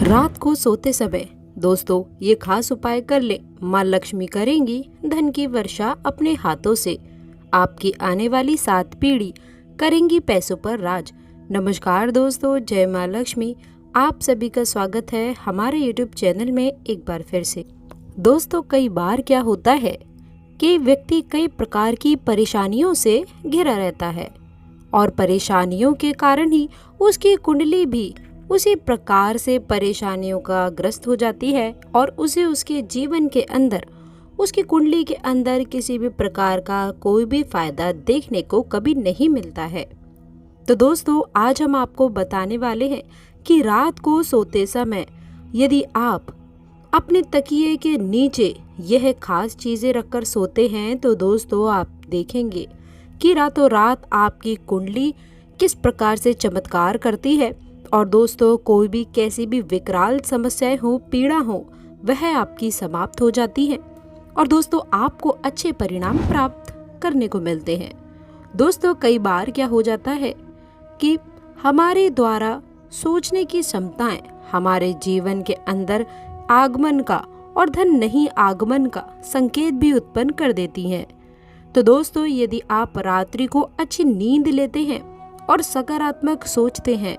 रात को सोते समय दोस्तों ये खास उपाय कर ले, माँ लक्ष्मी करेंगी धन की वर्षा अपने हाथों से। आपकी आने वाली 7 पीढ़ी करेंगी पैसों पर राज। नमस्कार दोस्तों, जय माँ लक्ष्मी। आप सभी का स्वागत है हमारे YouTube चैनल में एक बार फिर से। दोस्तों, कई बार क्या होता है कि व्यक्ति कई प्रकार की परेशानियों से घिरा रहता है और परेशानियों के कारण ही उसकी कुंडली भी उसी प्रकार से परेशानियों का ग्रस्त हो जाती है और उसे उसके जीवन के अंदर, उसकी कुंडली के अंदर किसी भी प्रकार का कोई भी फायदा देखने को कभी नहीं मिलता है। तो दोस्तों, आज हम आपको बताने वाले हैं कि रात को सोते समय यदि आप अपने तकिए के नीचे यह खास चीज़ें रखकर सोते हैं तो दोस्तों आप देखेंगे कि रातों रात आपकी कुंडली किस प्रकार से चमत्कार करती है और दोस्तों कोई भी कैसी भी विकराल समस्याएं हो, पीड़ा हो, वह आपकी समाप्त हो जाती है और दोस्तों आपको अच्छे परिणाम प्राप्त करने को मिलते हैं। दोस्तों, कई बार क्या हो जाता है कि हमारे द्वारा सोचने की क्षमताएं हमारे जीवन के अंदर आगमन का और धन नहीं आगमन का संकेत भी उत्पन्न कर देती हैं। तो दोस्तों, यदि आप रात्रि को अच्छी नींद लेते हैं और सकारात्मक सोचते हैं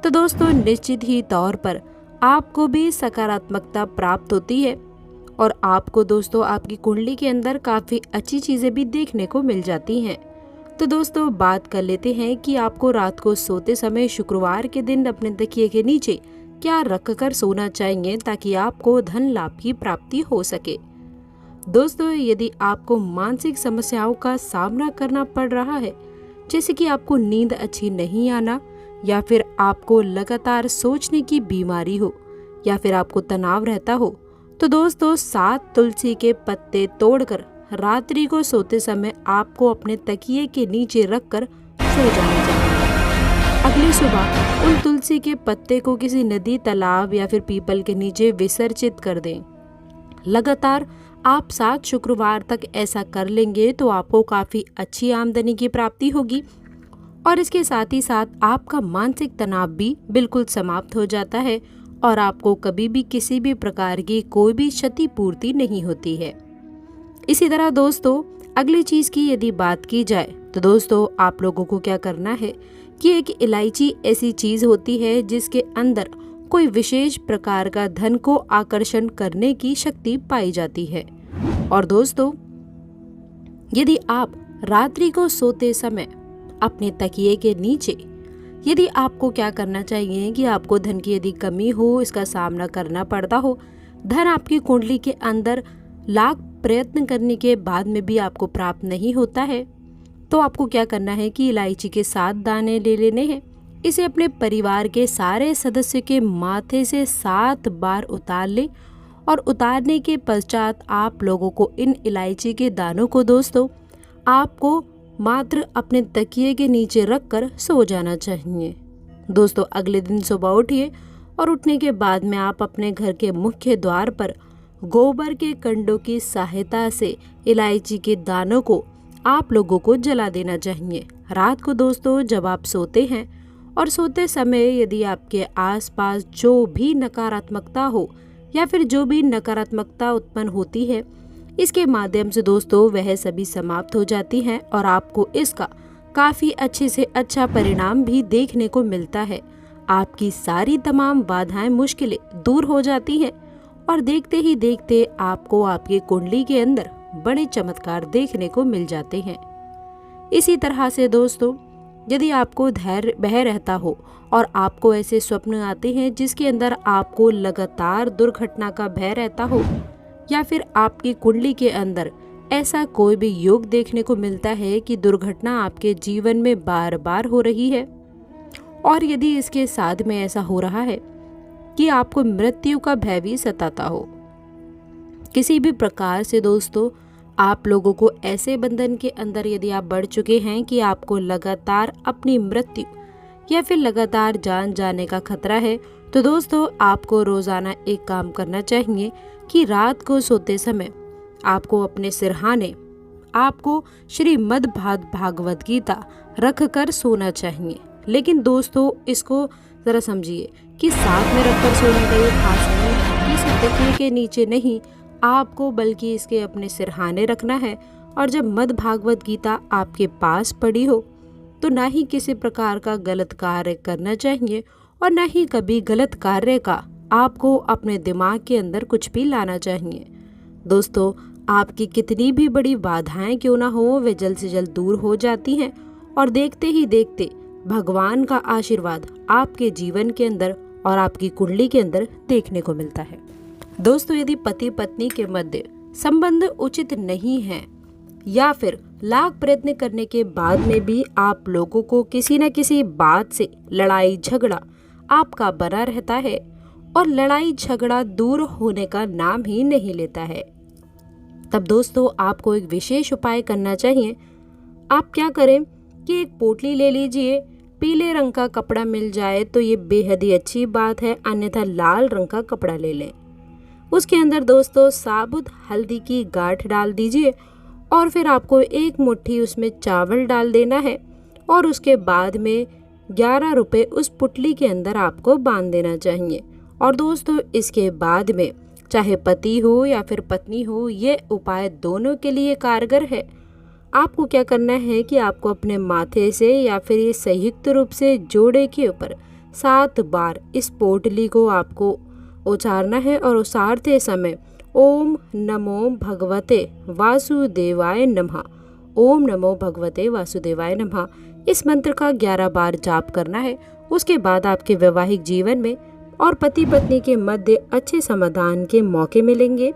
तो दोस्तों निश्चित ही तौर पर आपको भी सकारात्मकता प्राप्त होती है और आपको दोस्तों आपकी कुंडली के अंदर काफ़ी अच्छी चीज़ें भी देखने को मिल जाती हैं। तो दोस्तों बात कर लेते हैं कि आपको रात को सोते समय शुक्रवार के दिन अपने तकिए के नीचे क्या रखकर सोना चाहिए ताकि आपको धन लाभ की प्राप्ति हो सके। दोस्तों, यदि आपको मानसिक समस्याओं का सामना करना पड़ रहा है, जैसे कि आपको नींद अच्छी नहीं आना या फिर आपको लगातार सोचने की बीमारी हो या फिर आपको तनाव रहता हो, तो दोस्तों 7 तुलसी के पत्ते तोड़कर रात्रि को सोते समय आपको अपने तकिए के नीचे रखकर सो जाना चाहिए। अगली सुबह उन तुलसी के पत्ते को किसी नदी, तालाब या फिर पीपल के नीचे विसर्जित कर दें। लगातार आप 7 शुक्रवार तक ऐसा कर लेंगे तो आपको काफ़ी अच्छी आमदनी की प्राप्ति होगी और इसके साथ ही साथ आपका मानसिक तनाव भी बिल्कुल समाप्त हो जाता है और आपको कभी भी किसी भी प्रकार की कोई भी क्षतिपूर्ति नहीं होती है। इसी तरह दोस्तों अगली चीज़ की यदि बात की जाए तो दोस्तों आप लोगों को क्या करना है कि एक इलायची ऐसी चीज़ होती है जिसके अंदर कोई विशेष प्रकार का धन को आकर्षण करने की शक्ति पाई जाती है। और दोस्तों यदि आप रात्रि को सोते समय अपने तकिए के नीचे यदि आपको क्या करना चाहिए कि आपको धन की यदि कमी हो, इसका सामना करना पड़ता हो, धन आपकी कुंडली के अंदर लाख प्रयत्न करने के बाद में भी आपको प्राप्त नहीं होता है, तो आपको क्या करना है कि इलायची के 7 दाने ले लेने हैं। इसे अपने परिवार के सारे सदस्य के माथे से 7 बार उतार ले और उतारने के पश्चात आप लोगों को इन इलायची के दानों को दोस्तों आपको मात्र अपने तकिए के नीचे रखकर सो जाना चाहिए। दोस्तों अगले दिन सुबह उठिए और उठने के बाद में आप अपने घर के मुख्य द्वार पर गोबर के कंडों की सहायता से इलायची के दानों को आप लोगों को जला देना चाहिए। रात को दोस्तों जब आप सोते हैं और सोते समय यदि आपके आसपास जो भी नकारात्मकता हो या फिर जो भी नकारात्मकता उत्पन्न होती है, इसके माध्यम से दोस्तों वह सभी समाप्त हो जाती हैं और आपको इसका काफ़ी अच्छे से अच्छा परिणाम भी देखने को मिलता है। आपकी सारी तमाम बाधाएं, मुश्किलें दूर हो जाती हैं और देखते ही देखते आपको आपकी कुंडली के अंदर बड़े चमत्कार देखने को मिल जाते हैं। इसी तरह से दोस्तों यदि आपको धैर्य बह रहता हो और आपको ऐसे स्वप्न आते हैं जिसके अंदर आपको लगातार दुर्घटना का भय रहता हो या फिर आपकी कुंडली के अंदर ऐसा कोई भी योग देखने को मिलता है कि दुर्घटना आपके जीवन में बार बार हो रही है और यदि इसके साथ में ऐसा हो रहा है कि आपको मृत्यु का भय भी सताता हो, किसी भी प्रकार से दोस्तों आप लोगों को ऐसे बंधन के अंदर यदि आप बढ़ चुके हैं कि आपको लगातार अपनी मृत्यु या फिर लगातार जान जाने का खतरा है, तो दोस्तों आपको रोज़ाना एक काम करना चाहिए कि रात को सोते समय आपको अपने सिरहाने आपको श्रीमद् भागवत गीता रख कर सोना चाहिए। लेकिन दोस्तों इसको ज़रा समझिए कि साथ में रखकर सोने का ये खास नहीं है कि सिर्फ तकिए के नीचे नहीं, आपको बल्कि इसके अपने सिरहाने रखना है। और जब मद भागवत गीता आपके पास पड़ी हो तो ना ही किसी प्रकार का गलत कार्य करना चाहिए और ना ही कभी गलत कार्य का आपको अपने दिमाग के अंदर कुछ भी लाना चाहिए। दोस्तों, आपकी कितनी भी बड़ी बाधाएं क्यों ना हो, वे जल्द से जल्द दूर हो जाती हैं और देखते ही देखते भगवान का आशीर्वाद आपके जीवन के अंदर और आपकी कुंडली के अंदर देखने को मिलता है। दोस्तों, यदि पति पत्नी के मध्य संबंध उचित नहीं है या फिर लाख प्रयत्न करने के बाद में भी आप लोगों को किसी न किसी बात से लड़ाई झगड़ा आपका बना रहता है और लड़ाई झगड़ा दूर होने का नाम ही नहीं लेता है, तब दोस्तों आपको एक विशेष उपाय करना चाहिए। आप क्या करें कि एक पोटली ले लीजिए, पीले रंग का कपड़ा मिल जाए तो ये बेहद ही अच्छी बात है, अन्यथा लाल रंग का कपड़ा ले लें। उसके अंदर दोस्तों साबुत हल्दी की गांठ डाल दीजिए और फिर आपको एक मुट्ठी उसमें चावल डाल देना है और उसके बाद में 11 रुपए उस पुटली के अंदर आपको बांध देना चाहिए। और दोस्तों इसके बाद में चाहे पति हो या फिर पत्नी हो, ये उपाय दोनों के लिए कारगर है। आपको क्या करना है कि आपको अपने माथे से या फिर ये संयुक्त रूप से जोड़े के ऊपर 7 बार इस पोटली को आपको उचारना है और उचारते समय ओम नमो भगवते वासुदेवाय नमः, ओम नमो भगवते वासुदेवाय नमः, इस मंत्र का 11 बार जाप करना है। उसके बाद आपके वैवाहिक जीवन में और पति पत्नी के मध्य अच्छे समाधान के मौके मिलेंगे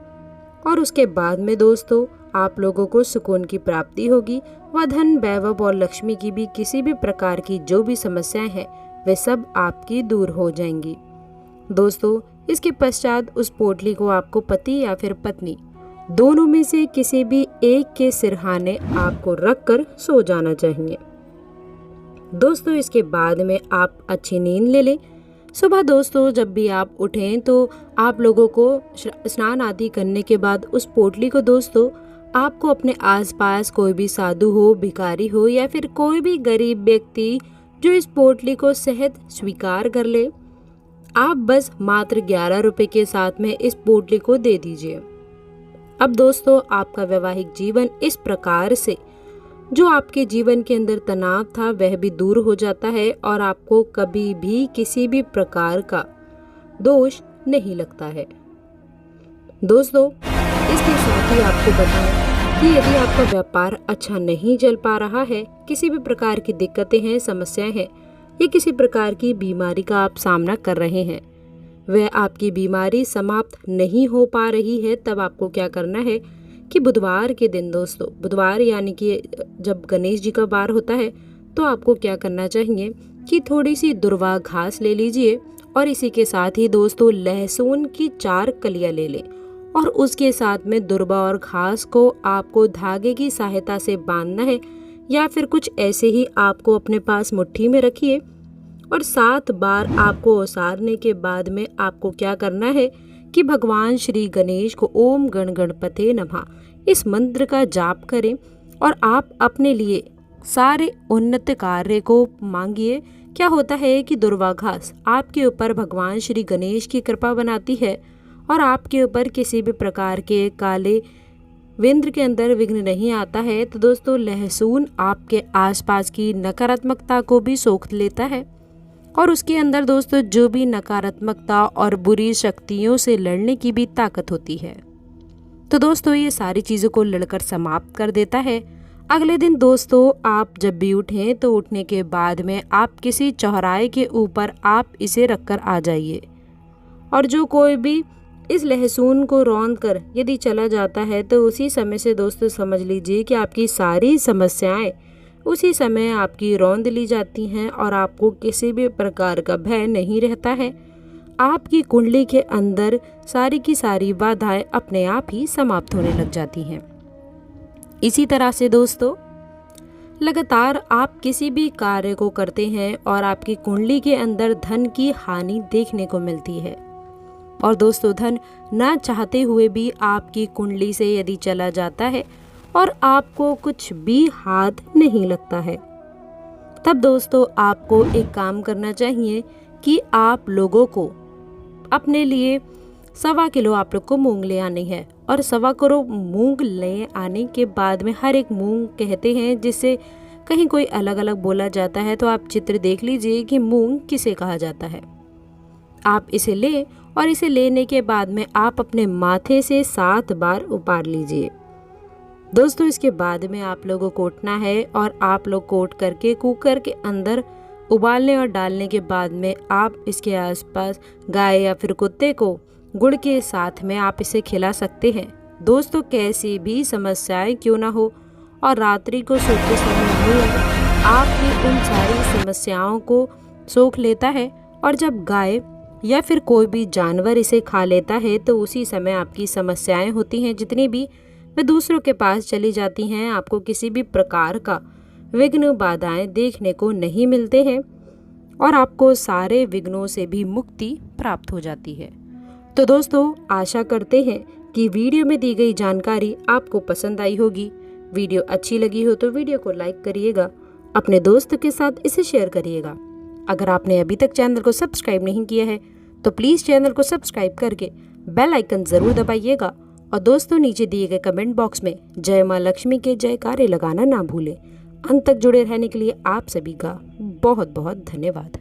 और उसके बाद में दोस्तों आप लोगों को सुकून की प्राप्ति होगी व धन वैभव और लक्ष्मी की भी किसी भी प्रकार की जो भी समस्याएं हैं वे सब आपकी दूर हो जाएंगी। दोस्तों, इसके पश्चात उस पोटली को आपको पति या फिर पत्नी दोनों में से किसी भी एक के सिरहाने आपको रखकर सो जाना चाहिए। दोस्तों, इसके बाद में आप अच्छी नींद ले लें। सुबह दोस्तों जब भी आप उठें तो आप लोगों को स्नान आदि करने के बाद उस पोटली को दोस्तों आपको अपने आसपास कोई भी साधु हो, भिखारी हो या फिर कोई भी गरीब व्यक्ति जो इस पोटली को सहज स्वीकार कर ले, आप बस मात्र 11 रुपए के साथ में इस पोटली को दे दीजिए। अब दोस्तों आपका वैवाहिक जीवन इस प्रकार से जो आपके जीवन के अंदर तनाव था वह भी दूर हो जाता है और आपको कभी भी किसी भी प्रकार का दोष नहीं लगता है। दोस्तों, इसके साथ ही आपको बताएं कि यदि आपका व्यापार अच्छा नहीं चल पा रहा है, किसी भी प्रकार की दिक्कतें हैं, समस्याएं हैं या किसी प्रकार की बीमारी का आप सामना कर रहे हैं, वह आपकी बीमारी समाप्त नहीं हो पा रही है, तब आपको क्या करना है कि बुधवार के दिन दोस्तों, बुधवार यानी कि जब गणेश जी का वार होता है, तो आपको क्या करना चाहिए कि थोड़ी सी दुर्वा घास ले लीजिए और इसी के साथ ही दोस्तों लहसुन की 4 कलियां ले लें और उसके साथ में दुर्वा और घास को आपको धागे की सहायता से बांधना है या फिर कुछ ऐसे ही आपको अपने पास मुट्ठी में रखिए और 7 बार आपको ओसारने के बाद में आपको क्या करना है कि भगवान श्री गणेश को ओम गण गणपते नमः इस मंत्र का जाप करें और आप अपने लिए सारे उन्नत कार्य को मांगिए। क्या होता है कि दुर्वा घास आपके ऊपर भगवान श्री गणेश की कृपा बनाती है और आपके ऊपर किसी भी प्रकार के काले विंद्र के अंदर विघ्न नहीं आता है। तो दोस्तों लहसुन आपके आसपास की नकारात्मकता को भी सोख लेता है और उसके अंदर दोस्तों जो भी नकारात्मकता और बुरी शक्तियों से लड़ने की भी ताकत होती है, तो दोस्तों ये सारी चीज़ों को लड़कर समाप्त कर देता है। अगले दिन दोस्तों आप जब भी उठें तो उठने के बाद में आप किसी चौराहे के ऊपर आप इसे रखकर आ जाइए और जो कोई भी इस लहसुन को रौंद कर यदि चला जाता है तो उसी समय से दोस्तों समझ लीजिए कि आपकी सारी समस्याएं उसी समय आपकी रौंद ली जाती हैं और आपको किसी भी प्रकार का भय नहीं रहता है। आपकी कुंडली के अंदर सारी की सारी बाधाएं अपने आप ही समाप्त होने लग जाती हैं। इसी तरह से दोस्तों लगातार आप किसी भी कार्य को करते हैं और आपकी कुंडली के अंदर धन की हानि देखने को मिलती है और दोस्तों धन ना चाहते हुए भी आपकी कुंडली से यदि चला जाता है और आपको कुछ भी हाथ नहीं लगता है, तब दोस्तों आपको एक काम करना चाहिए कि आप लोगों को अपने लिए 1.25 किलो आप लोग को मूंग ले आनी है। और 1.25 किलो मूंग ले आने के बाद में हर एक मूंग कहते हैं, जिससे कहीं कोई अलग अलग बोला जाता है, तो आप चित्र देख लीजिए कि मूंग किसे कहा जाता है। आप इसे ले और इसे लेने के बाद में आप अपने माथे से 7 बार उतार लीजिए। दोस्तों इसके बाद में आप लोगों को कोटना है और आप लोग कोट करके कुकर के अंदर उबालने और डालने के बाद में आप इसके आसपास गाय या फिर कुत्ते को गुड़ के साथ में आप इसे खिला सकते हैं। दोस्तों कैसी भी समस्याएं क्यों ना हो और रात्रि को सोते समय मूंग आपकी उन सारी समस्याओं को सोख लेता है, और जब गाय या फिर कोई भी जानवर इसे खा लेता है तो उसी समय आपकी समस्याएं होती हैं जितनी भी वे दूसरों के पास चली जाती हैं। आपको किसी भी प्रकार का विघ्न बाधाएं देखने को नहीं मिलते हैं और आपको सारे विघ्नों से भी मुक्ति प्राप्त हो जाती है। तो दोस्तों आशा करते हैं कि वीडियो में दी गई जानकारी आपको पसंद आई होगी। वीडियो अच्छी लगी हो तो वीडियो को लाइक करिएगा, अपने दोस्त के साथ इसे शेयर करिएगा। अगर आपने अभी तक चैनल को सब्सक्राइब नहीं किया है तो प्लीज़ चैनल को सब्सक्राइब करके बेल आइकन ज़रूर दबाइएगा। और दोस्तों नीचे दिए गए कमेंट बॉक्स में जय माँ लक्ष्मी के जयकारे लगाना ना भूलें। अंत तक जुड़े रहने के लिए आप सभी का बहुत बहुत धन्यवाद।